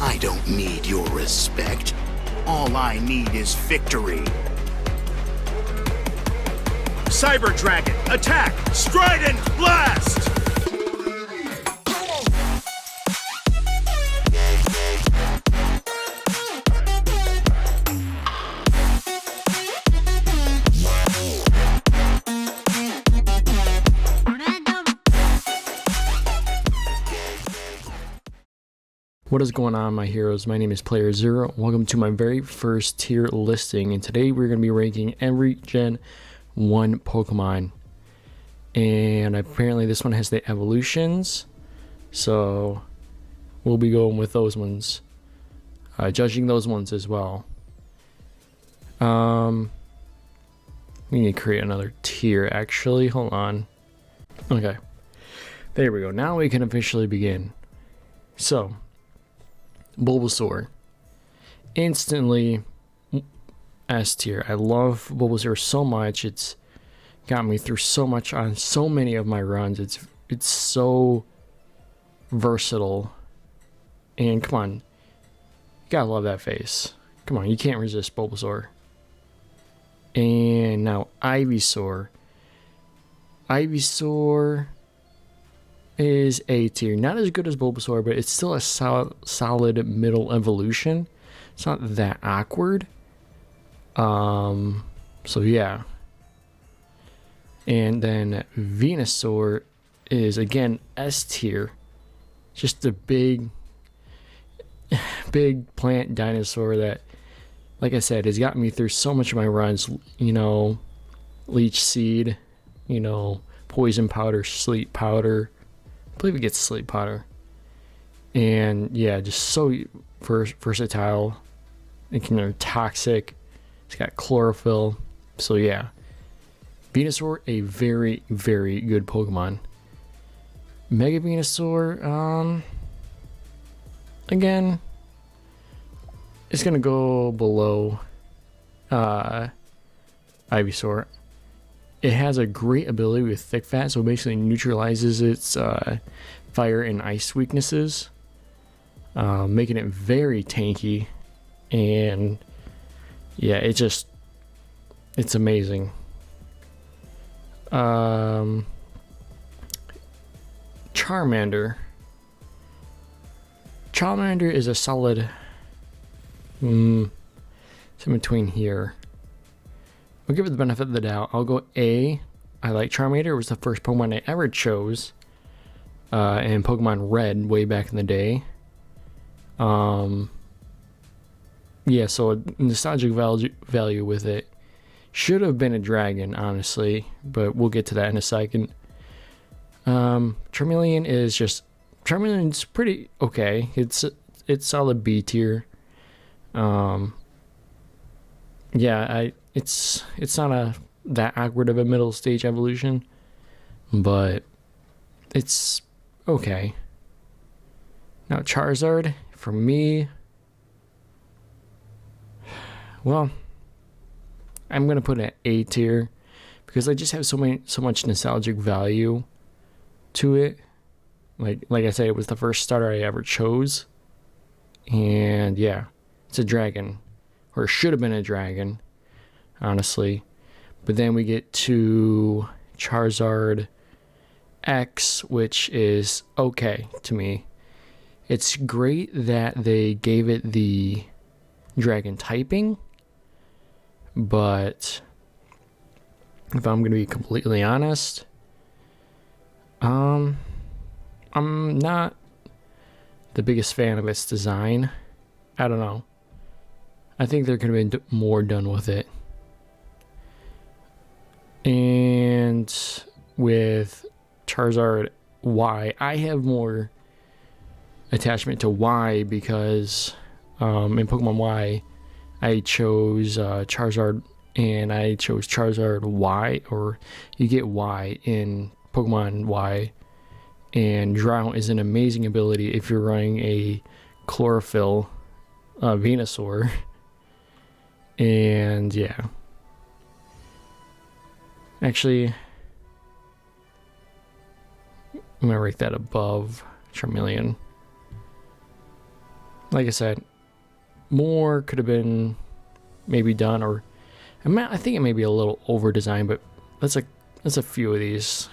I don't need your respect. All I need is victory. Cyber Dragon, attack! Strident Blast! What is going on, my heroes? My name is Player Zero. Welcome to my very first tier listing, and today we're going to be ranking every Gen 1 Pokemon. And apparently this one has the evolutions, so we'll be going with those ones, judging those ones as well. We need to create another tier, actually. Hold on. Okay, there we go. Now we can officially begin. So Bulbasaur, instantly S tier. I love Bulbasaur so much. It's got me through so much on so many of my runs. It's so versatile, and come on, you gotta love that face. Come on, you can't resist Bulbasaur. And now Ivysaur. Ivysaur is A tier. Not as good as Bulbasaur, but it's still a solid middle evolution. It's not that awkward. So yeah. And then Venusaur is again S tier. Just a big plant dinosaur that, like I said, has gotten me through so much of my runs. You know, Leech Seed, you know, Poison Powder, Sleep Powder. I believe it gets Sleep Powder. And yeah, just so versatile. It can be toxic. It's got chlorophyll. So yeah, Venusaur, a very, very good Pokemon. Mega Venusaur, again, it's gonna go below Ivysaur. It has a great ability with Thick Fat, so it basically neutralizes its fire and ice weaknesses, making it very tanky. And yeah, it's amazing. Charmander. Charmander is a solid. It's in between here. I'll give it the benefit of the doubt. I'll go A. I like Charmander. It was the first Pokemon I ever chose in Pokemon Red way back in the day. Yeah, so a nostalgic value with it. Should have been a dragon, honestly, but we'll get to that in a second. Chameleon is just... Charmeleon's pretty okay. It's solid B tier. Yeah, it's not that awkward of a middle stage evolution, but it's okay. Now Charizard, for me, well, I'm gonna put it at A tier because I just have so much nostalgic value to it. Like I said, it was the first starter I ever chose, and yeah, it's a dragon, or it should have been a dragon, honestly. But then we get to Charizard X, which is okay to me. It's great that they gave it the dragon typing, but if I'm going to be completely honest, I'm not the biggest fan of its design. I don't know. I think there could have been more done with it. And with Charizard Y, I have more attachment to Y because in Pokemon Y, I chose Charizard, and I chose Charizard Y, or you get Y in Pokemon Y. And Drought is an amazing ability if you're running a Chlorophyll Venusaur. And yeah. Actually, I'm going to rank that above Charmeleon. like I said, more could have been maybe done, or I think it may be a little over designed, but that's a few of these.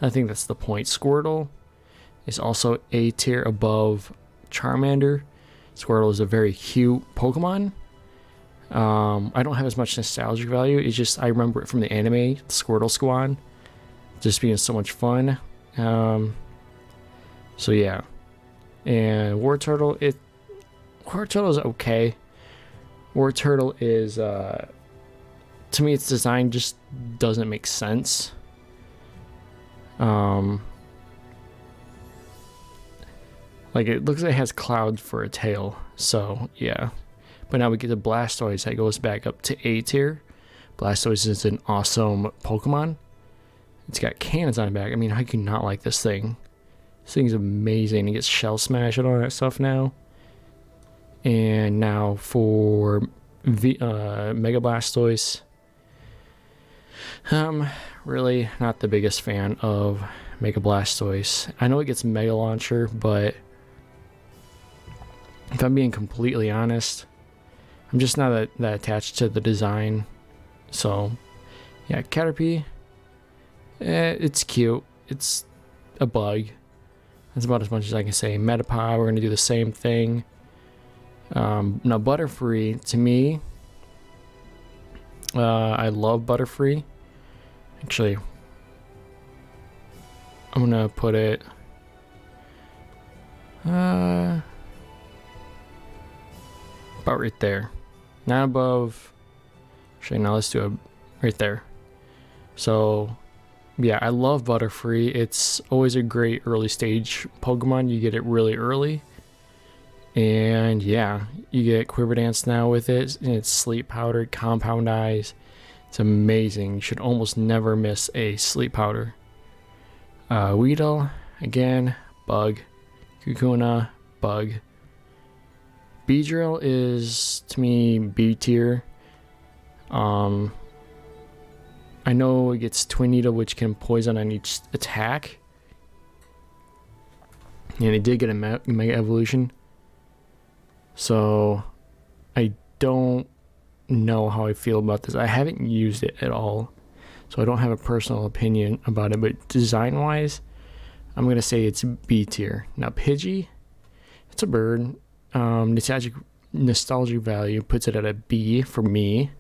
I think that's the point. Squirtle is also a tier above Charmander. Squirtle is a very cute Pokemon. I don't have as much nostalgic value. It's just I remember it from the anime, Squirtle Squad, just being so much fun. So yeah, and Wartortle is okay. Wartortle is to me, its design just doesn't make sense. Like, it looks like it has clouds for a tail, so yeah. But now we get to Blastoise, that goes back up to A tier. Blastoise is an awesome Pokemon. It's got cannons on the back. I mean, how can you not like this thing? This thing's amazing. It gets Shell Smash and all that stuff now. And now for Mega Blastoise. Really not the biggest fan of Mega Blastoise. I know it gets Mega Launcher, but if I'm being completely honest, I'm just not that attached to the design. So, yeah, Caterpie, it's cute. It's a bug. That's about as much as I can say. Metapod, we're going to do the same thing. Now, Butterfree, to me, I love Butterfree. Actually, I'm going to put it... about right there. Not above. Actually, now let's do it right there. So, yeah, I love Butterfree. It's always a great early stage Pokemon. You get it really early. And yeah, you get Quiver Dance now with it. And it's Sleep Powder, Compound Eyes. It's amazing. You should almost never miss a Sleep Powder. Weedle, again, bug. Kakuna, bug. Beedrill is, to me, B tier. I know it gets Twin Needle, which can poison on each attack. And it did get a Mega Evolution. So, I don't know how I feel about this. I haven't used it at all. So, I don't have a personal opinion about it. But design-wise, I'm going to say it's B tier. Now, Pidgey, it's a bird. Nostalgic value puts it at a B for me.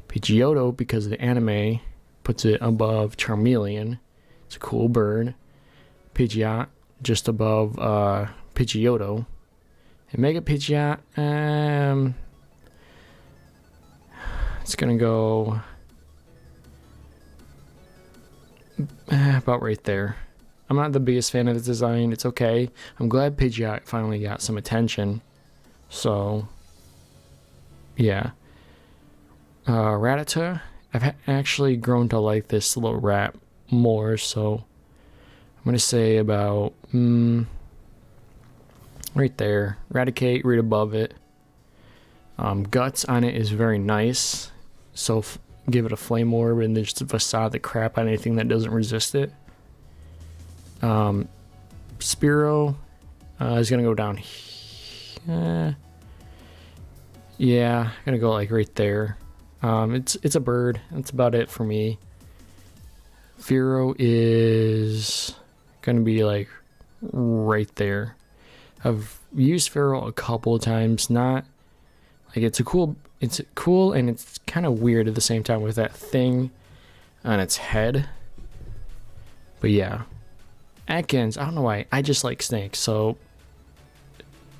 Pidgeotto, because of the anime, puts it above Charmeleon. It's a cool bird. Pidgeot, just above Pidgeotto. And Mega Pidgeot, it's gonna go about right there. I'm not the biggest fan of the design. It's okay. I'm glad Pidgeot finally got some attention. So, yeah. Rattata, I've actually grown to like this little rat more, so I'm going to say about right there. Raticate, right above it. Guts on it is very nice, so give it a Flame Orb and then just facade the crap on anything that doesn't resist it. Spearow is going to go down here. Yeah, gonna go like right there. It's a bird. That's about it for me. Fearow is gonna be like right there. I've used Fearow a couple of times. Not like it's cool and it's kind of weird at the same time with that thing on its head. But yeah, Atkins. I don't know why. I just like snakes, so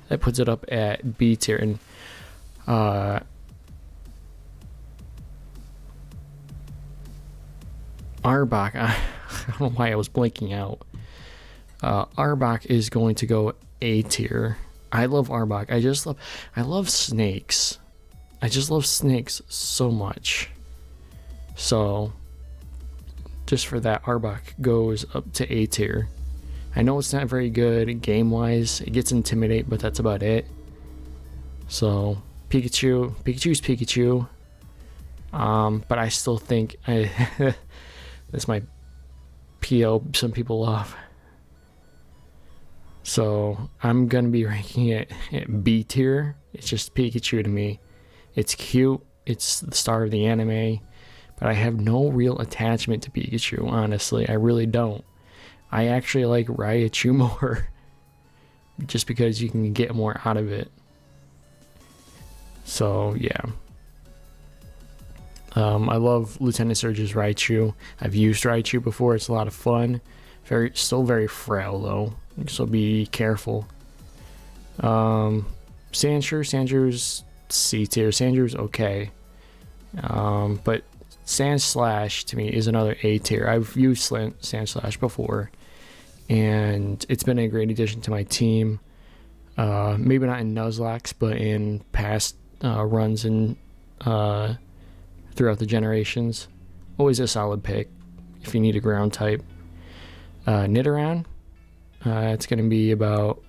that puts it up at B tier. And Arbok, I don't know why I was blanking out. Arbok is going to go A tier. I love Arbok. I love snakes. I just love snakes so much. So, just for that, Arbok goes up to A tier. I know it's not very good game-wise. It gets Intimidate, but that's about it. So, Pikachu's Pikachu. But I still think this might PO some people off. So I'm gonna be ranking it at B tier. It's just Pikachu to me. It's cute. It's the star of the anime, but I have no real attachment to Pikachu. Honestly, I really don't. I actually like Raichu more, just because you can get more out of it. So yeah. I love Lieutenant Surge's Raichu. I've used Raichu before. It's a lot of fun. Still very frail though, so be careful. Sandshrew, C tier. Sandshrew okay. But Sandslash to me is another A tier. I've used Sandslash before, and it's been a great addition to my team. Maybe not in Nuzlocke, but in past runs and throughout the generations. Always a solid pick if you need a ground type. Nidoran, it's going to be about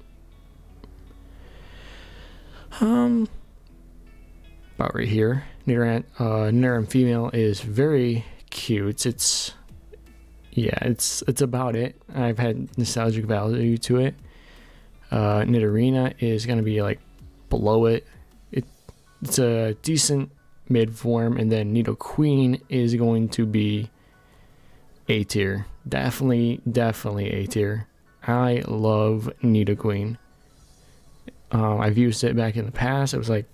right here. Nidoran female is very cute. It's about it. I've had nostalgic value to it. Nidorina is going to be like below it. It's a decent mid form, and then Nidoqueen is going to be A tier. Definitely A tier. I love Nidoqueen. I've used it back in the past. It was like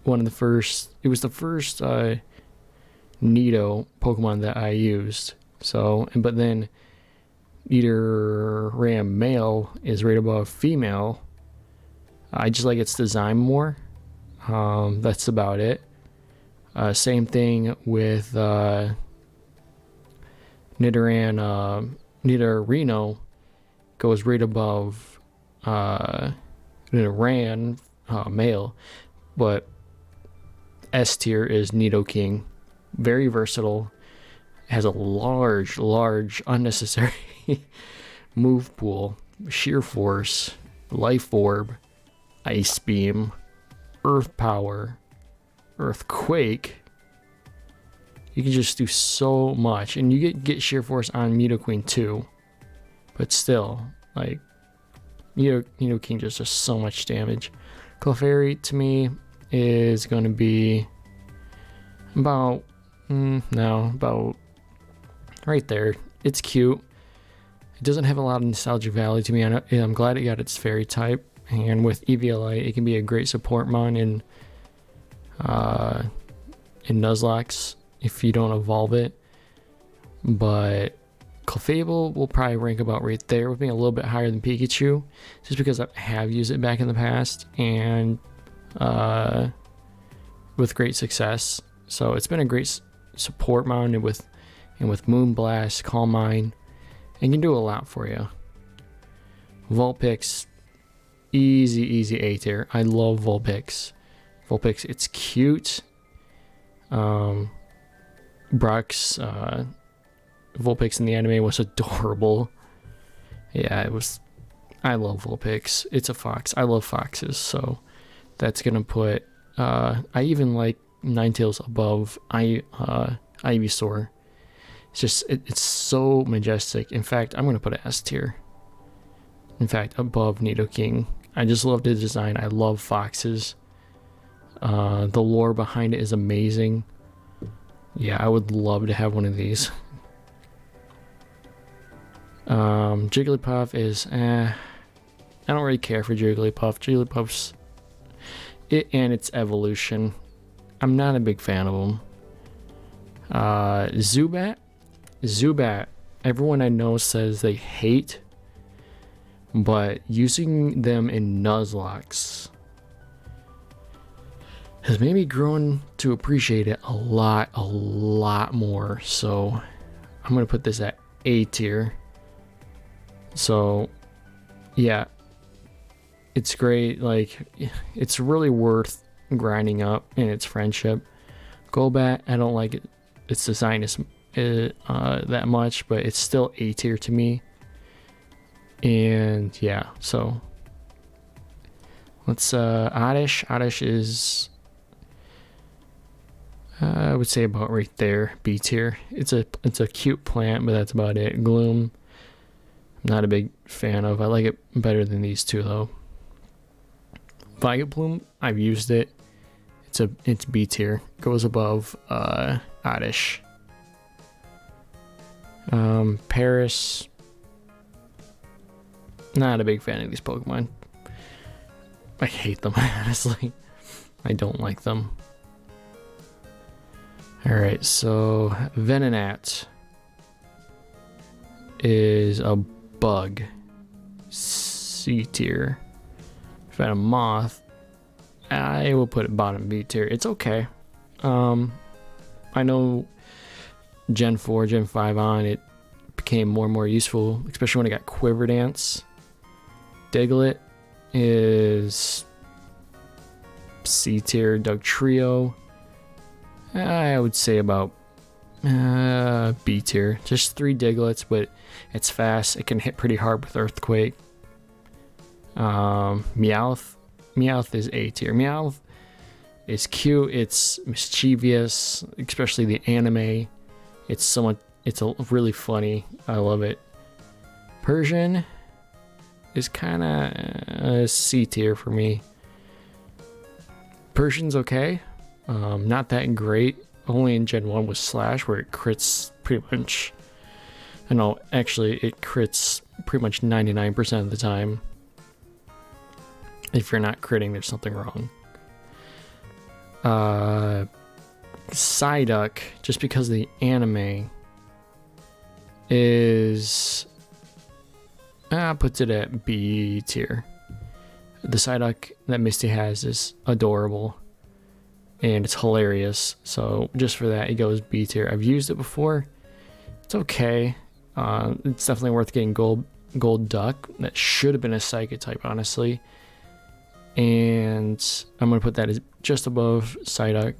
one of the first. It was the first Nido Pokemon that I used. So, but then Nidoran male is right above female. I just like its design more. That's about it. Same thing with Nidorino goes right above Nidoran male, but S tier is Nidoking. Very versatile. Has a large unnecessary move pool, sheer force, life orb, ice beam, earth power, earthquake. You can just do so much, and you get sheer force on Nidoqueen too, but still, like, Nidoking just does so much damage. Clefairy to me is going to be about right there. It's cute. It doesn't have a lot of nostalgic value to me. I'm glad it got its fairy type, and with EVLA, it can be a great support mon in Nuzlocke if you don't evolve it. But Clefable will probably rank about right there, with being a little bit higher than Pikachu, just because I have used it back in the past and with great success. So it's been a great support mon, and with Moonblast, Calm Mind, and can do a lot for you. Vulpix, easy A tier. I love Vulpix. It's cute. Brock's Vulpix in the anime was adorable. Yeah, it was. I love Vulpix. It's a fox. I love foxes, so that's gonna put. I even like Ninetales above Ivysaur. It's just it's so majestic. In fact, I'm gonna put it S tier. In fact, above Nidoking. I just love the design. I love foxes. The lore behind it is amazing. Yeah, I would love to have one of these. Jigglypuff is I don't really care for Jigglypuff. Jigglypuff's it and its evolution. I'm not a big fan of them. Zubat, everyone I know says they hate, but using them in Nuzlocke has made me grown to appreciate it a lot more. So I'm gonna put this at A tier. So yeah, it's great. Like, it's really worth grinding up in its friendship. Golbat, I don't like it. Its design is that much, but it's still A tier to me. And yeah, so let's Oddish. Oddish is I would say about right there, B tier. It's a cute plant, but that's about it. Gloom, I'm Not a big fan of. I like it better than these two though. Vileplume, I've used it. It's B tier. Goes above Oddish. Paris. Not a big fan of these Pokemon. I hate them, honestly. I don't like them. Alright, so Venonat is a bug. C tier. Venomoth, I will put it bottom B tier. It's okay. I know Gen 4, Gen 5 on, it became more and more useful, especially when it got Quiver Dance. Diglett is C tier. Dugtrio, I would say about B tier. Just 3 Digletts, but it's fast. It can hit pretty hard with Earthquake. Meowth is A tier. Meowth is cute. It's mischievous, especially the anime. It's really funny. I love it. Persian is kind of C tier for me. Persian's okay. Not that great. Only in Gen 1 with Slash, where it crits pretty much. I know, actually, it crits pretty much 99% of the time. If you're not critting, there's something wrong. Psyduck, just because the anime is puts it at B tier. The Psyduck that Misty has is adorable and it's hilarious, so just for that it goes B tier. I've used it before. It's okay. It's definitely worth getting gold duck. That should have been a Psychic type, honestly. And I'm going to put that as just above Psyduck.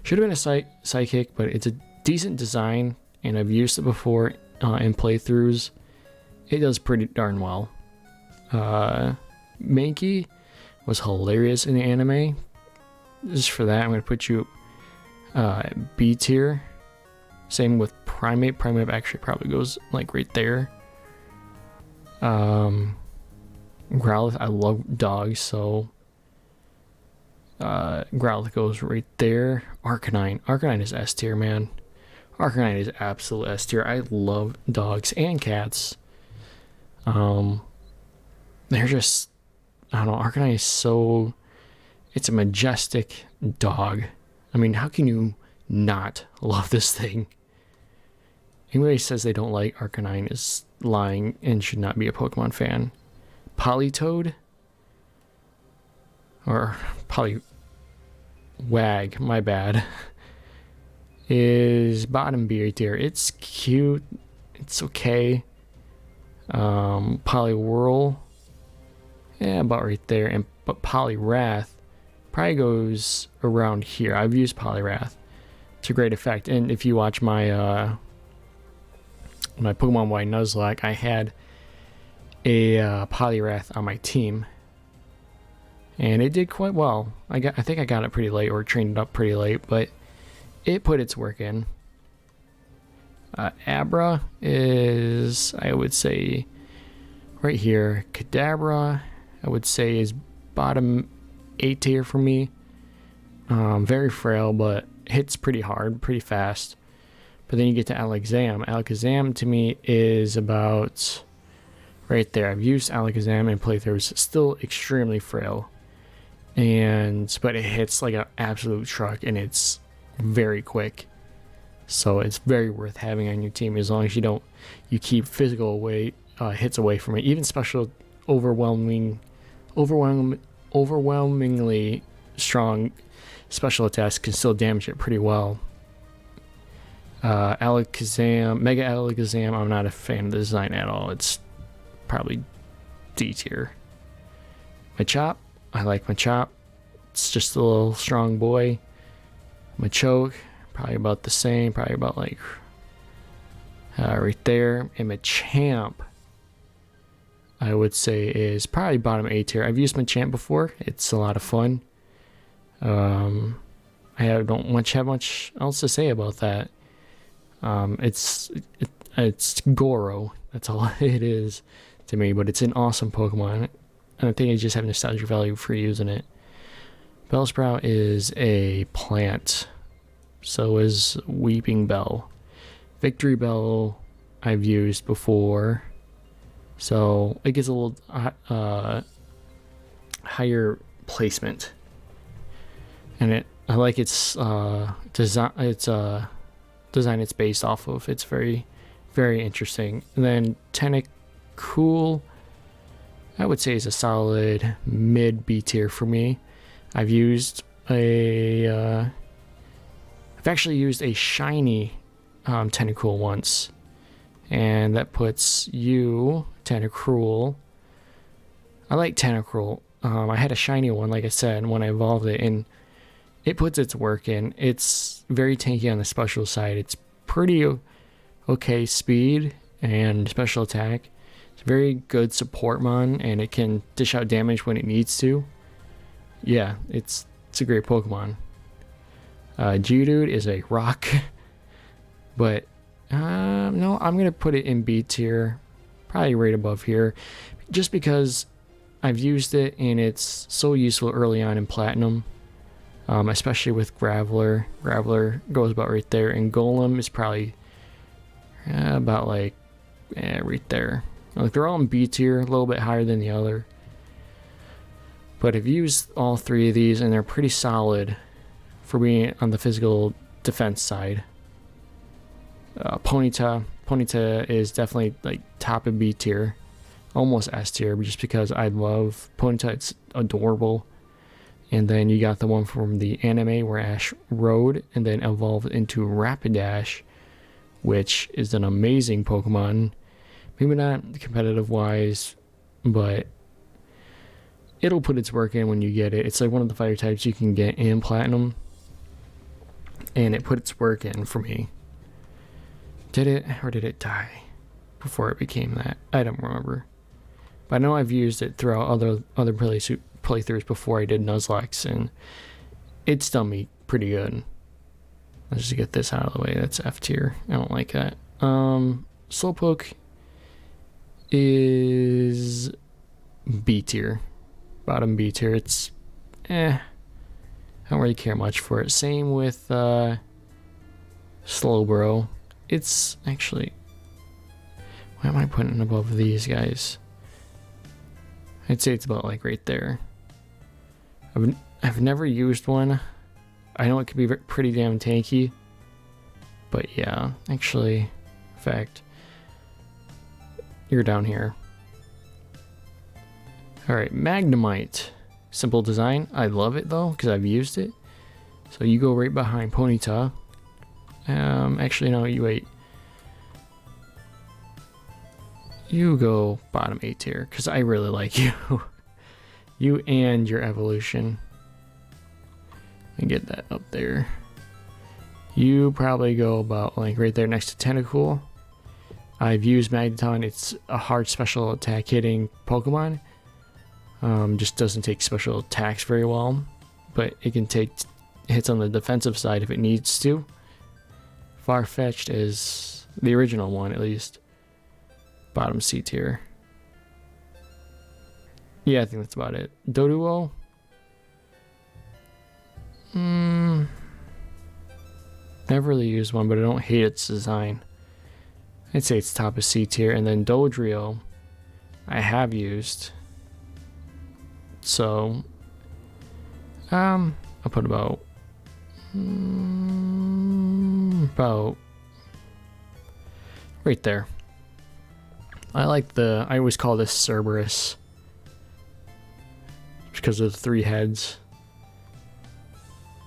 Should have been a Psychic, but it's a decent design, and I've used it before in playthroughs. It does pretty darn well. Mankey was hilarious in the anime. Just for that, I'm going to put you B tier. Same with Primate. Primate actually probably goes like right there. Growlithe, I love dogs, so Growlithe goes right there. Arcanine is S tier, man. Arcanine is absolute S tier. I love dogs and cats. They're just, I don't know, Arcanine is so, it's a majestic dog. I mean, how can you not love this thing? Anybody says they don't like Arcanine is lying and should not be a Pokemon fan. Politoed, or Poliwag, my bad, is bottom B tier. It's cute, it's okay. Poliwhirl, yeah, about right there. But Poliwrath probably goes around here. I've used Poliwrath to great effect, and if you watch my Pokemon Y Nuzlocke, I had a Poliwrath on my team, and it did quite well. I think I got it pretty late, or trained it up pretty late, but it put its work in. Abra is, I would say, right here. Kadabra, I would say, is bottom A tier for me. Very frail, but hits pretty hard, pretty fast. But then you get to Alakazam. Alakazam to me is about right there. I've used Alakazam in playthroughs. Still extremely frail, but it hits like an absolute truck, and it's very quick. So it's very worth having on your team as long as you keep physical hits away from it. Even special, overwhelmingly strong special attacks can still damage it pretty well. Alakazam, Mega Alakazam, I'm not a fan of the design at all. It's probably D tier. Machop, I like Machop. It's just a little strong boy. Machoke, probably about the same, probably about like right there. And Machamp, I would say, is probably bottom A tier. I've used Machamp before. It's a lot of fun. I don't have much else to say about that. I it's Goro. That's all it is to me, but it's an awesome Pokemon. And I think I just have nostalgic value for using it. Bellsprout is a plant. So is Weeping Bell. Victory Bell I've used before. So it gets a little higher placement. And I like its design. Its design it's based off of. It's very, very interesting. And then Tentacool, I would say, is a solid mid B tier for me. I've actually used a shiny Tentacool once, and that puts you, Tentacruel. I like Tentacruel. I had a shiny one, like I said, when I evolved it, and it puts its work in. It's very tanky on the special side. It's pretty okay speed and special attack. It's a very good support mon, and it can dish out damage when it needs to. Yeah, it's a great Pokemon. Geodude is a rock, but no, I'm gonna put it in B tier, probably right above here, just because I've used it and it's so useful early on in Platinum, especially with Graveler. Graveler goes about right there, and Golem is probably about like right there. Like, they're all in B tier, a little bit higher than the other. But I've used all three of these, and they're pretty solid for being on the physical defense side. Ponyta is definitely like top of B tier, almost S tier, just because I love Ponyta. It's adorable. And then you got the one from the anime where Ash rode and then evolved into Rapidash, which is an amazing Pokemon. Maybe not competitive wise, but it'll put its work in when you get it. It's like one of the fire types you can get in Platinum, and it put its work in for me. Did it, or did it die before it became that? I don't remember. But I know I've used it throughout other playthroughs before I did Nuzlocke, and it's done me pretty good. Let's just get this out of the way. That's F tier. I don't like that. Slowpoke is B tier. Bottom B tier. It's I don't really care much for it. Same with Slowbro. It's actually, why am I putting it above these guys? I'd say it's about like right there. I've never used one. I know it could be pretty damn tanky, but yeah, actually, in fact, you're down here. Alright, Magnemite. Simple design. I love it though, because I've used it. So you go right behind Ponyta. Actually, no, you wait. You go bottom A tier, because I really like you. You and your evolution. Let me get that up there. You probably go about like right there next to Tentacool. I've used Magneton. It's a hard special attack hitting Pokemon. Just doesn't take special attacks very well, but it can take hits on the defensive side if it needs to. Farfetch'd is the original one, at least. Bottom C tier. Yeah, I think that's about it. Doduo. Never really used one, but I don't hate its design. I'd say it's top of C tier. And then Dodrio, I have used. So, I'll put about right there. I always call this Cerberus because of the 3 heads.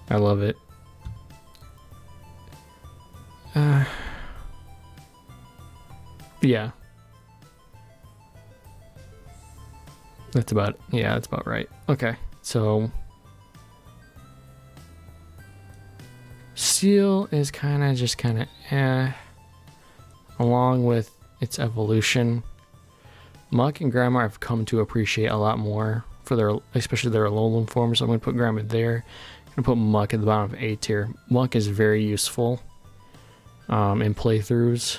I love it. Yeah. That's about right. Okay, so Steel is kind of along with its evolution. Muck and Grammar I've come to appreciate a lot more for especially their Alolan forms. So I'm going to put Grammar there. I'm going to put Muck at the bottom of A tier. Muck is very useful in playthroughs.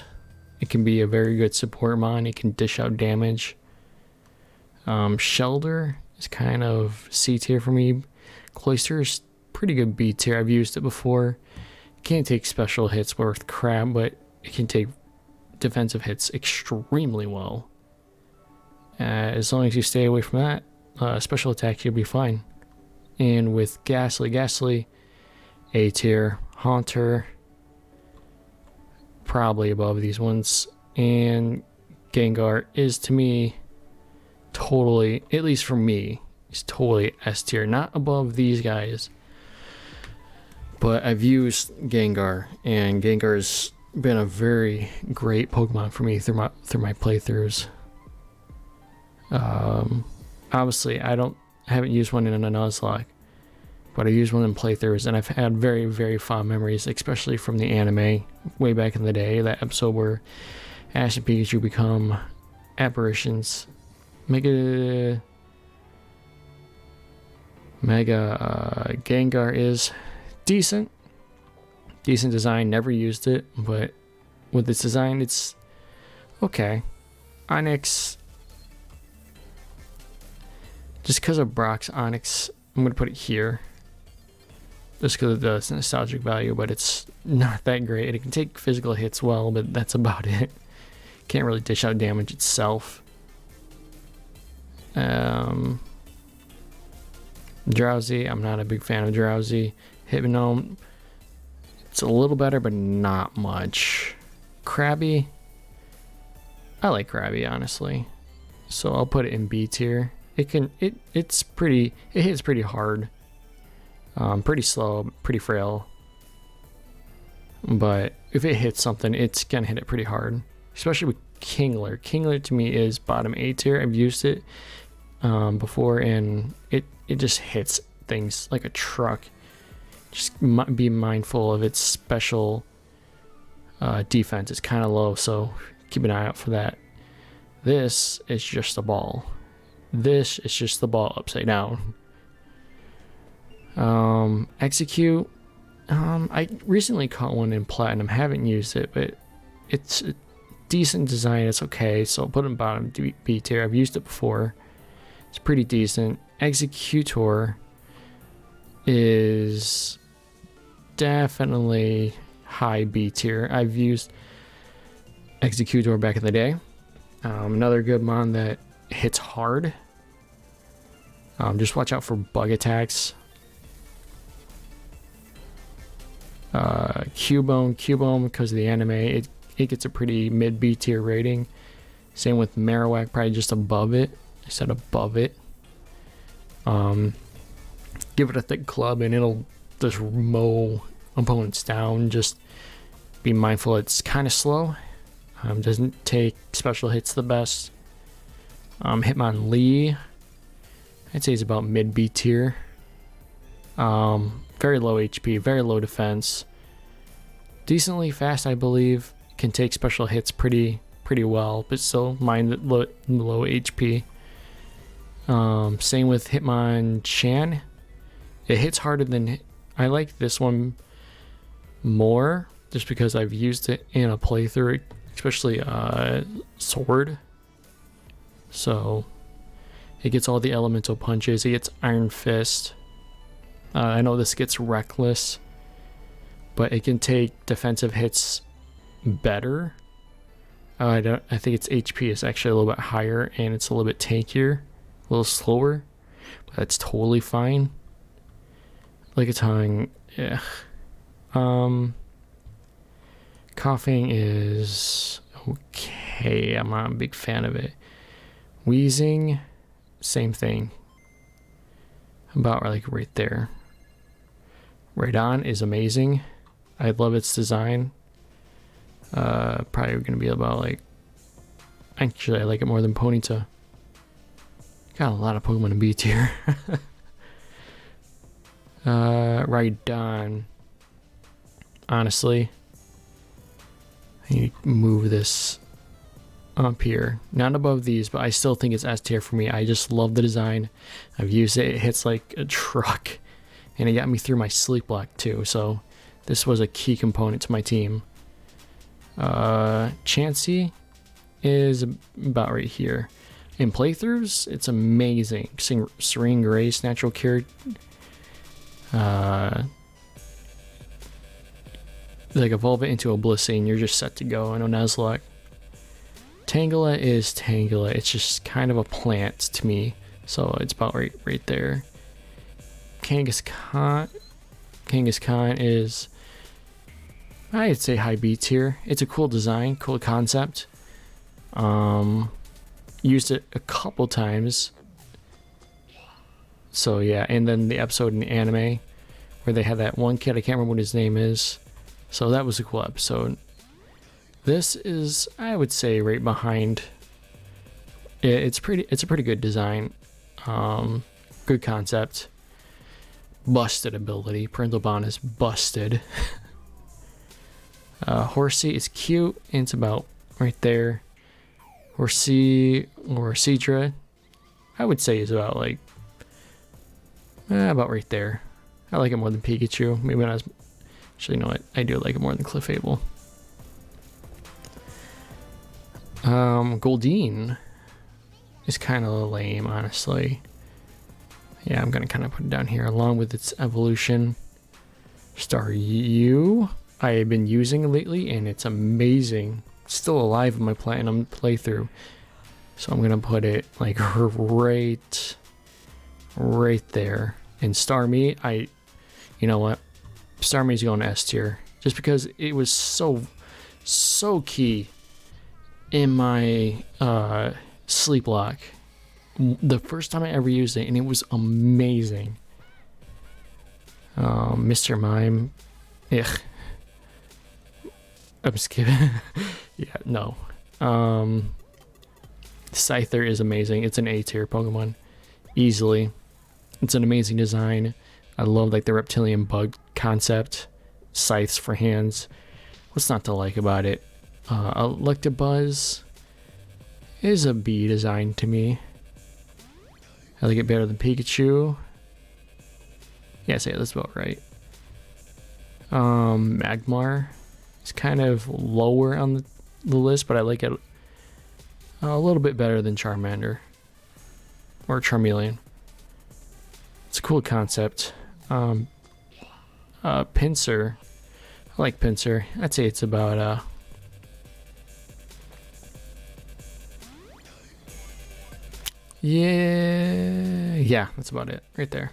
It can be a very good support mon. It can dish out damage. Shelter is kind of C tier for me. Cloyster is pretty good B tier. I've used it before. Can't take special hits worth crap, but it can take defensive hits extremely well. As long as you stay away from that, special attack, you'll be fine. And with Ghastly, A tier. Haunter, probably above these ones. And Gengar is, to me, totally, at least for me, is totally S tier. Not above these guys. But I've used Gengar, and Gengar's been a very great Pokemon for me through my playthroughs. Obviously, I haven't used one in a Nuzlocke, but I used one in playthroughs, and I've had very, very fond memories, especially from the anime way back in the day. That episode where Ash and Pikachu become apparitions. Mega Gengar is decent design. Never used it, but with its design, it's okay. Onyx, just because of Brock's Onyx, I'm gonna put it here just because of the nostalgic value, but it's not that great. It can take physical hits well, but that's about it. Can't really dish out damage itself. Drowsy, I'm not a big fan of Drowsy. Hypnome, it's a little better, but not much. Krabby, I like Krabby, honestly, so I'll put it in B tier. It hits pretty hard, pretty slow, pretty frail, but if it hits something, it's gonna hit it pretty hard, especially with Kingler. Kingler to me is bottom A tier. I've used it before, and it just hits things like a truck. Just be mindful of its special defense. It's kind of low, so keep an eye out for that. This is just a ball. This is just the ball upside down. Execute. I recently caught one in Platinum. Haven't used it, but it's a decent design. It's okay, so I'll put it in bottom B tier. I've used it before. It's pretty decent. Executor is definitely high B tier. I've used Executor back in the day. Another good mon that hits hard. Just watch out for bug attacks. Cubone, because of the anime, it gets a pretty mid B tier rating. Same with Marowak, probably just above it. I said above it. Give it a thick club and it'll just mow opponents down. Just be mindful it's kind of slow. Doesn't take special hits the best. Hitmonlee, I'd say he's about mid B tier. Very low HP, very low defense. Decently fast, I believe. Can take special hits pretty well, but still mind that low HP. Same with Hitmonchan. It hits harder than... I like this one more, just because I've used it in a playthrough, especially Sword. So it gets all the elemental punches. It gets Iron Fist. I know this gets Reckless, but it can take defensive hits better. I think its HP is actually a little bit higher, and it's a little bit tankier, a little slower, but that's totally fine. Like a tongue, yeah. Coughing is okay. I'm not a big fan of it. Wheezing, same thing. About like right there. Radon is amazing. I love its design. Probably gonna be about like... Actually, I like it more than Ponyta. Got a lot of Pokemon in B tier. Rhydon. Honestly, I need to move this up here. Not above these, but I still think it's S tier for me. I just love the design. I've used it. It hits like a truck. And it got me through my sleep block too. So this was a key component to my team. Chansey is about right here. In playthroughs, it's amazing. Serene Grace, Natural Cure. Like evolve it into a Blissey and you're just set to go. I know Nuzlocke. Tangela is Tangela. It's just kind of a plant to me. So it's about right there. Kangaskhan is, I'd say, high B tier. It's a cool design, cool concept. Used it a couple times. So yeah, and then the episode in the anime where they had that one kid, I can't remember what his name is. So that was a cool episode. This is, I would say, right behind. It's a pretty good design. Good concept. Busted ability. Parental Bond is busted. Horsey is cute, and it's about right there. Horsey or Cedra, I would say, is about like about right there. I like it more than Pikachu. Maybe not as. Actually, you know what? I do like it more than Clefable. Goldeen is kind of lame, honestly. Yeah, I'm gonna kind of put it down here along with its evolution. Staryu, I have been using lately, and it's amazing. It's still alive in my Platinum playthrough, so I'm gonna put it like right there. And Starmie, you know what? Starmie's going S tier just because it was so key in my sleep lock. The first time I ever used it, and it was amazing. Mr. Mime, ugh. I'm just kidding. Yeah, no. Scyther is amazing. It's an A tier Pokemon, easily. It's an amazing design. I love like the reptilian bug concept. Scythes for hands. What's not to like about it? Electabuzz is a B design to me. I like it better than Pikachu. Yeah, say that's about right. Magmar is kind of lower on the list, but I like it a little bit better than Charmander or Charmeleon. It's a cool concept. Pinsir, I like Pinsir. I'd say it's about yeah, that's about it right there.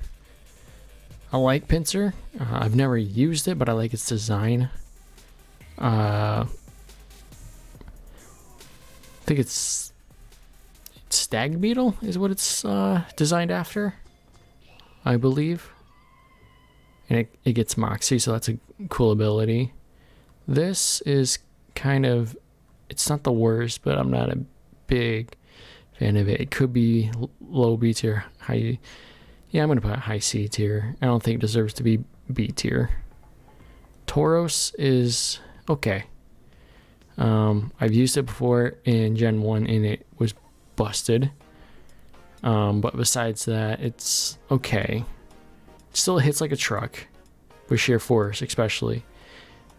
I like Pinsir. I've never used it, but I like its design. I think it's Stag Beetle is what it's designed after, I believe. And it gets Moxie, so that's a cool ability. This is kind of, it's not the worst, but I'm not a big fan of it. It could be low B tier, high. Yeah, I'm gonna put high C tier. I don't think it deserves to be B tier. Tauros is okay. I've used it before in Gen 1 and it was busted. But besides that, it's okay. It still hits like a truck with sheer force, especially.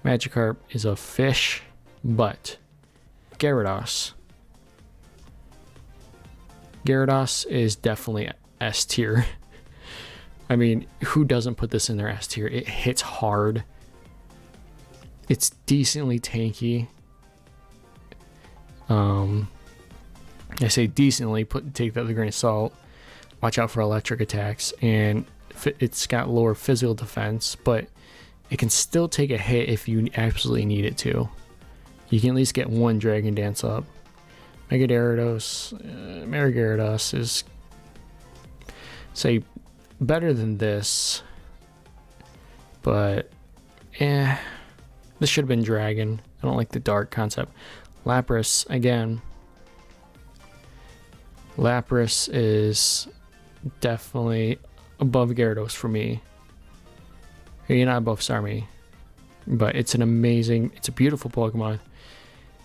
Magikarp is a fish, but Gyarados is definitely S tier. I mean, who doesn't put this in their S tier? It hits hard. It's decently tanky. I say decently, take that with a grain of salt. Watch out for electric attacks, and it's got lower physical defense, but it can still take a hit if you absolutely need it to. You can at least get one Dragon Dance up. Mega Gyarados is, say, better than this, but this should have been Dragon. I don't like the dark concept. Lapras, again. Lapras is definitely above Gyarados for me. You're not above Starmie, but it's a beautiful Pokemon.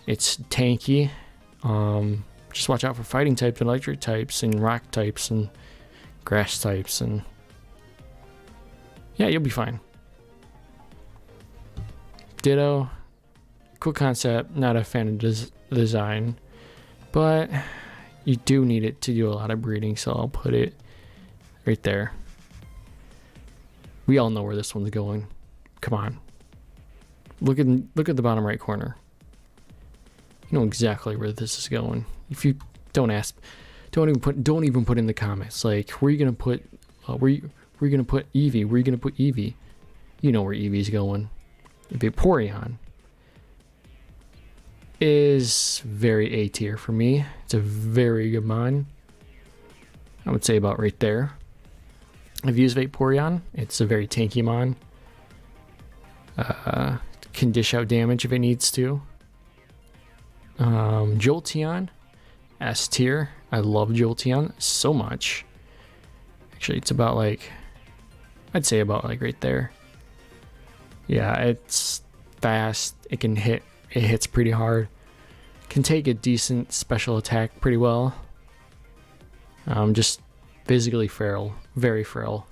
It's tanky. Just watch out for fighting types and electric types and rock types and grass types, and yeah, you'll be fine. Ditto, cool concept. Not a fan of design, but you do need it to do a lot of breeding, so I'll put it right there. We all know where this one's going. Come on. Look at the bottom right corner. You know exactly where this is going. If you don't ask, don't even put in the comments like, where are you gonna put where you gonna put Eevee? Where are you gonna put Eevee? You know where Eevee's going. Vaporeon is very A tier for me. It's a very good mon. I would say about right there. I've used Vaporeon. It's a very tanky mon. Can dish out damage if it needs to. Jolteon, S tier. I love Jolteon so much. Actually, it's about like, I'd say about like right there. Yeah, it's fast. It can hit. It hits pretty hard. Can take a decent special attack pretty well. Just physically frail, very frail.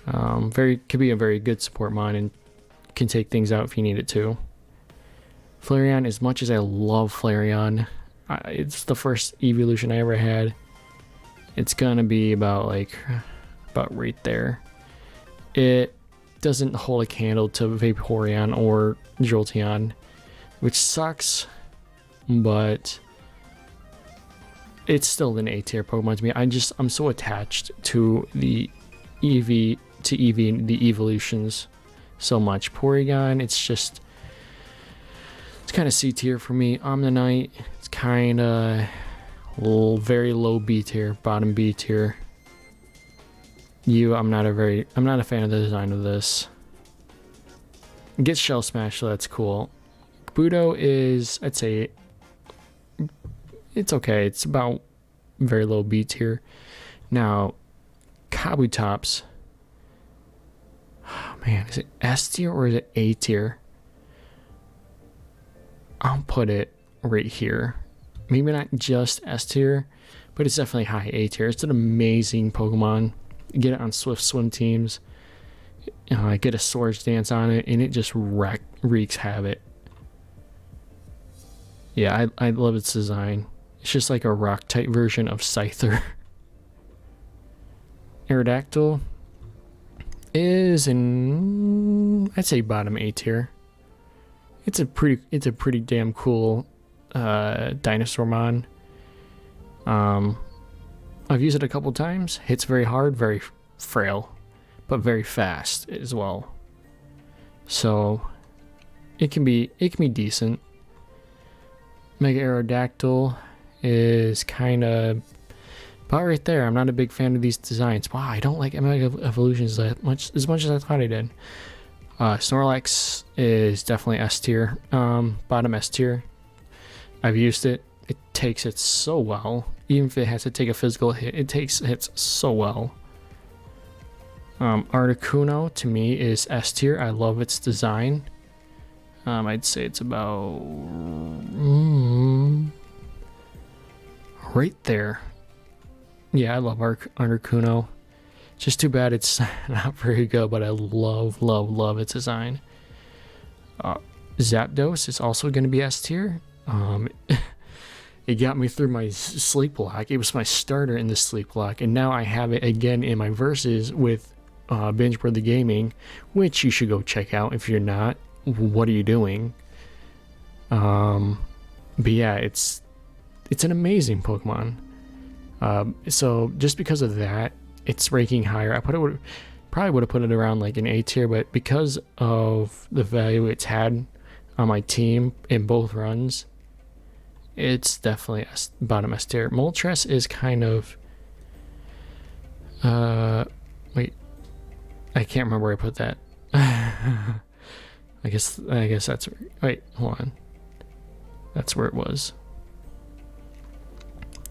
Could be a very good support mon and can take things out if you need it to. Flareon, as much as I love Flareon, it's the first evolution I ever had. It's gonna be about right there. It doesn't hold a candle to Vaporeon or Jolteon, which sucks, but it's still an A tier Pokemon to me. I'm so attached to the Eevee the evolutions so much. Porygon, it's kind of C tier for me. Omnanite, it's kind of very low B tier, bottom B tier. I'm not a fan of the design of this. It gets Shell Smash, so that's cool. Budo is, I'd say, it's okay. It's about very low B tier. Now, Kabutops. Oh man, is it S tier or is it A tier? I'll put it right here. Maybe not just S tier, but it's definitely high A tier. It's an amazing Pokemon. Get it on Swift Swim teams. I get a Swords Dance on it, and it just wreaks havoc. Yeah, I love its design. It's just like a rock type version of Scyther. Aerodactyl is I'd say bottom A tier. It's a pretty damn cool dinosaur mon. I've used it a couple times. Hits very hard, very frail, but very fast as well. So it can be decent. Mega Aerodactyl is kind of about right there. I'm not a big fan of these designs. Wow, I don't like Mega Evolutions as much as I thought I did. Snorlax is definitely S tier. Bottom S tier. I've used it. It takes it so well. Even if it has to take a physical hit, it hits so well. Articuno to me is S tier. I love its design. I'd say it's about right there. Yeah, I love Articuno. Just too bad it's not very good, but I love its design. Zapdos is also going to be S tier. It got me through my sleep block. It was my starter in the sleep block, and now I have it again in my verses with Binge Worthy Gaming, which you should go check out if you're not. What are you doing? But yeah, it's an amazing Pokemon. So just because of that, it's ranking higher. I probably would have put it around like an A tier, but because of the value it's had on my team in both runs, it's definitely bottom S tier. Moltres is kind of wait, I can't remember where I put that. I guess that's, wait, hold on. That's where it was.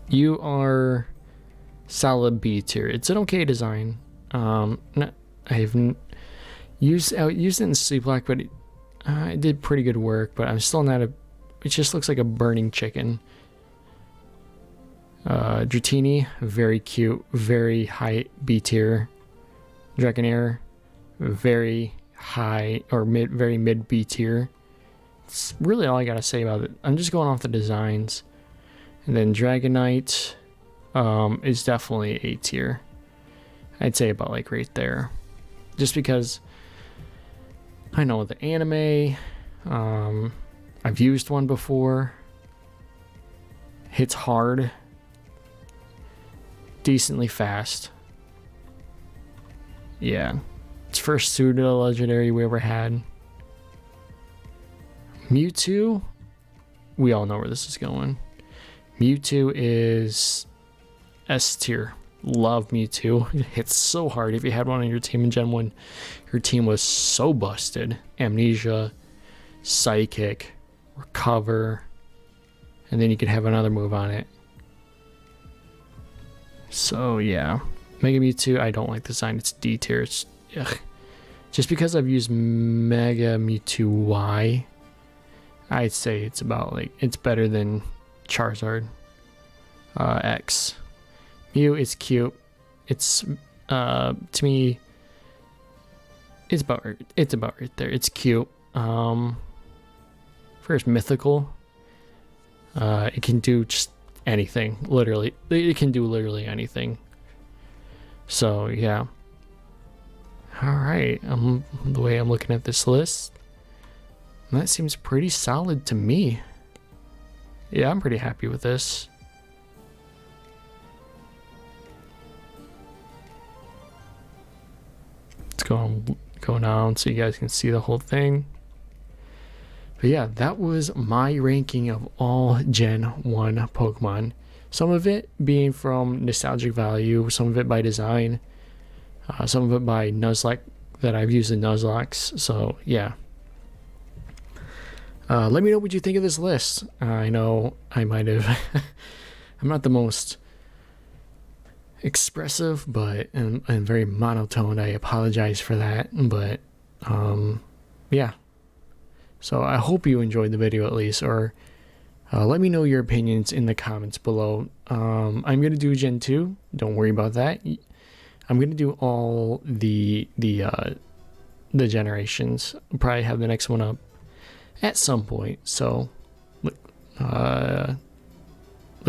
You are solid B tier. It's an okay design. I've used it in Sleep Block, but it did pretty good work. But I'm still not it just looks like a burning chicken. Dratini, very cute, very high B tier. Dragonair, very high or very mid B tier. that's really all I gotta say about it. I'm just going off the designs. And then Dragonite is definitely A tier. I'd say about like right there. Just because I know the anime, I've used one before. Hits hard. Decently fast. Yeah. It's first pseudo legendary we ever had. Mewtwo, we all know where this is going. Mewtwo is S tier. Love Mewtwo. It hits so hard. If you had one on your team in Gen 1, your team was so busted. Amnesia, Psychic, Recover, and then you could have another move on it. So yeah. Mega Mewtwo, I don't like the design. It's D tier. It's ugh. Just because I've used Mega Mewtwo Y, I'd say it's about like it's better than Charizard X. Mew is cute. It's to me, it's about right there. It's cute. First mythical. It can do just anything. Literally, it can do literally anything. So yeah. All right. The way I'm looking at this list, that seems pretty solid to me. Yeah, I'm pretty happy with this. Let's go down so you guys can see the whole thing. But yeah, that was my ranking of all Gen 1 Pokemon. Some of it being from nostalgic value, some of it by design, some of it by Nuzlocke that I've used in Nuzlocks. So yeah. Let me know what you think of this list. I know I might have... I'm not the most expressive, but and very monotone. I apologize for that. But yeah. So I hope you enjoyed the video at least, or let me know your opinions in the comments below. I'm going to do Gen 2. Don't worry about that. I'm going to do all the generations. I'll probably have the next one up at some point. So look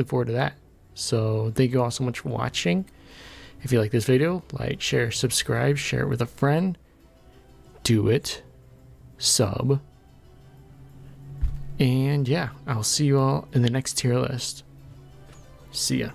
forward to that. So thank you all so much for watching. If you like this video, like, share, subscribe, share it with a friend. Do it. Sub. And yeah, I'll see you all in the next tier list. See ya.